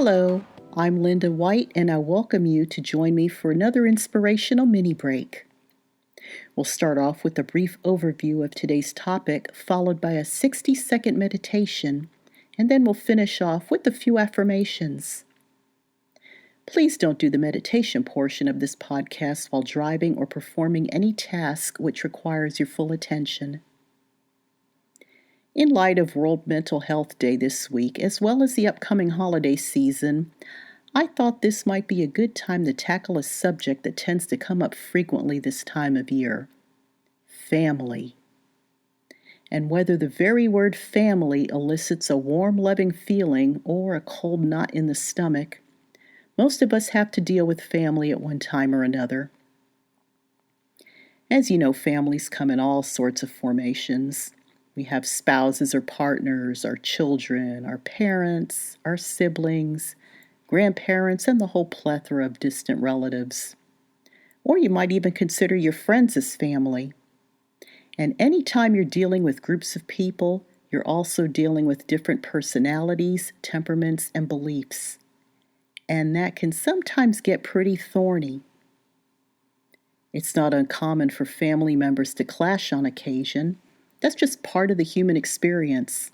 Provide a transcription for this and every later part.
Hello, I'm Linda White, and I welcome you to join me for another inspirational mini break. We'll start off with a brief overview of today's topic, followed by a 60-second meditation, and then we'll finish off with a few affirmations. Please don't do the meditation portion of this podcast while driving or performing any task which requires your full attention. In light of World Mental Health Day this week, as well as the upcoming holiday season, I thought this might be a good time to tackle a subject that tends to come up frequently this time of year: family. And whether the very word family elicits a warm, loving feeling or a cold knot in the stomach, most of us have to deal with family at one time or another. As you know, families come in all sorts of formations. We have spouses or partners, our children, our parents, our siblings, grandparents, and the whole plethora of distant relatives. Or you might even consider your friends as family. And anytime you're dealing with groups of people, you're also dealing with different personalities, temperaments, and beliefs. And that can sometimes get pretty thorny. It's not uncommon for family members to clash on occasion. That's just part of the human experience.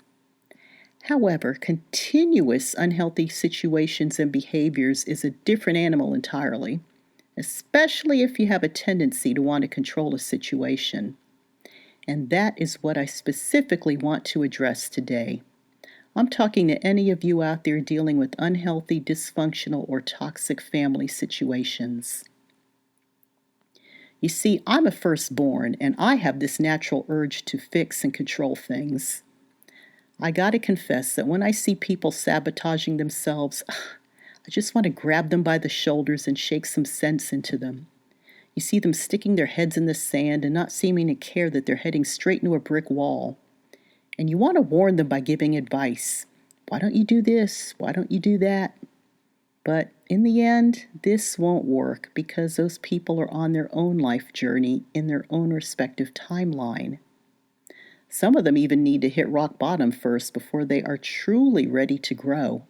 However, continuous unhealthy situations and behaviors is a different animal entirely, especially if you have a tendency to want to control a situation. And that is what I specifically want to address today. I'm talking to any of you out there dealing with unhealthy, dysfunctional, or toxic family situations. You see, I'm a firstborn, and I have this natural urge to fix and control things. I gotta confess that when I see people sabotaging themselves, I just want to grab them by the shoulders and shake some sense into them. You see them sticking their heads in the sand and not seeming to care that they're heading straight into a brick wall. And you want to warn them by giving advice. Why don't you do this? Why don't you do that? But in the end, this won't work because those people are on their own life journey in their own respective timeline. Some of them even need to hit rock bottom first before they are truly ready to grow.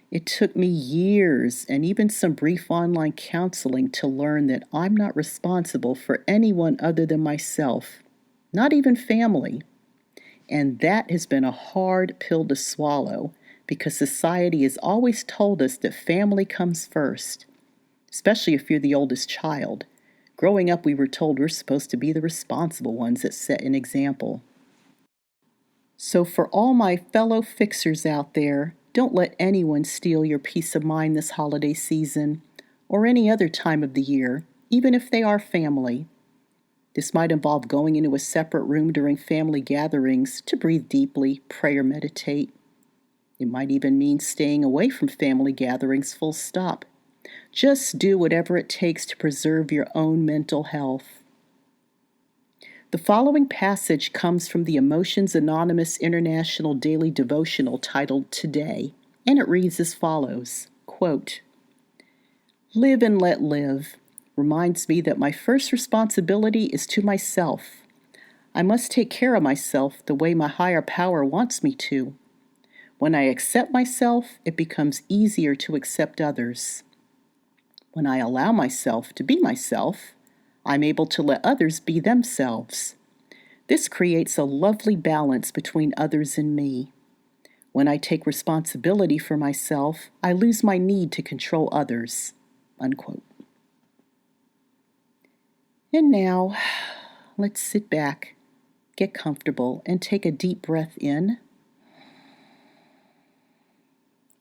It took me years and even some brief online counseling to learn that I'm not responsible for anyone other than myself, not even family. And that has been a hard pill to swallow, because society has always told us that family comes first, especially if you're the oldest child. Growing up, we were told we're supposed to be the responsible ones that set an example. So for all my fellow fixers out there, don't let anyone steal your peace of mind this holiday season or any other time of the year, even if they are family. This might involve going into a separate room during family gatherings to breathe deeply, pray, or meditate. It might even mean staying away from family gatherings full stop. Just do whatever it takes to preserve your own mental health. The following passage comes from the Emotions Anonymous International Daily Devotional titled Today, and it reads as follows, quote, "Live and let live reminds me that my first responsibility is to myself. I must take care of myself the way my higher power wants me to. When I accept myself, it becomes easier to accept others. When I allow myself to be myself, I'm able to let others be themselves. This creates a lovely balance between others and me. When I take responsibility for myself, I lose my need to control others." Unquote. And now, let's sit back, get comfortable, and take a deep breath in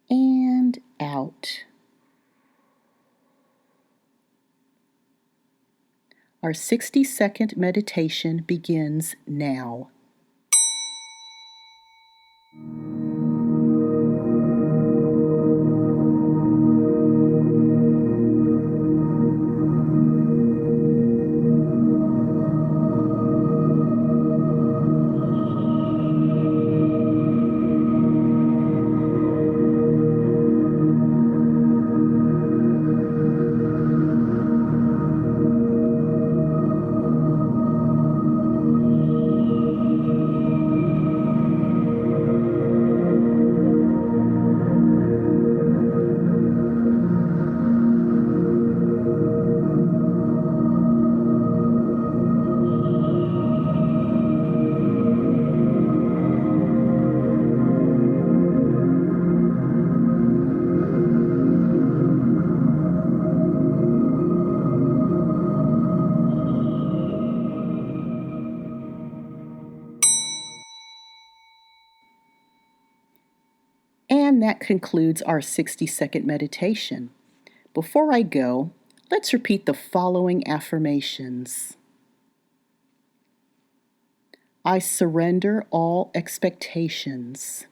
and out. Our 60-second meditation begins now. And that concludes our 60-second meditation. Before I go, let's repeat the following affirmations. I surrender all expectations.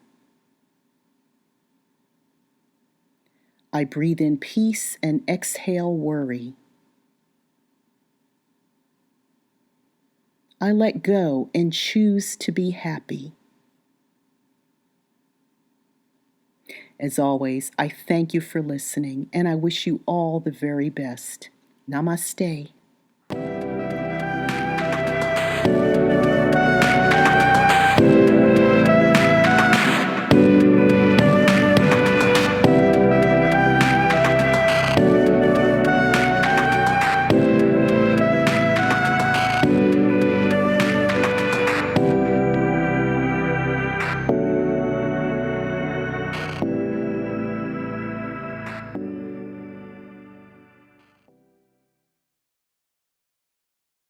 I breathe in peace and exhale worry. I let go and choose to be happy. As always, I thank you for listening, and I wish you all the very best. Namaste.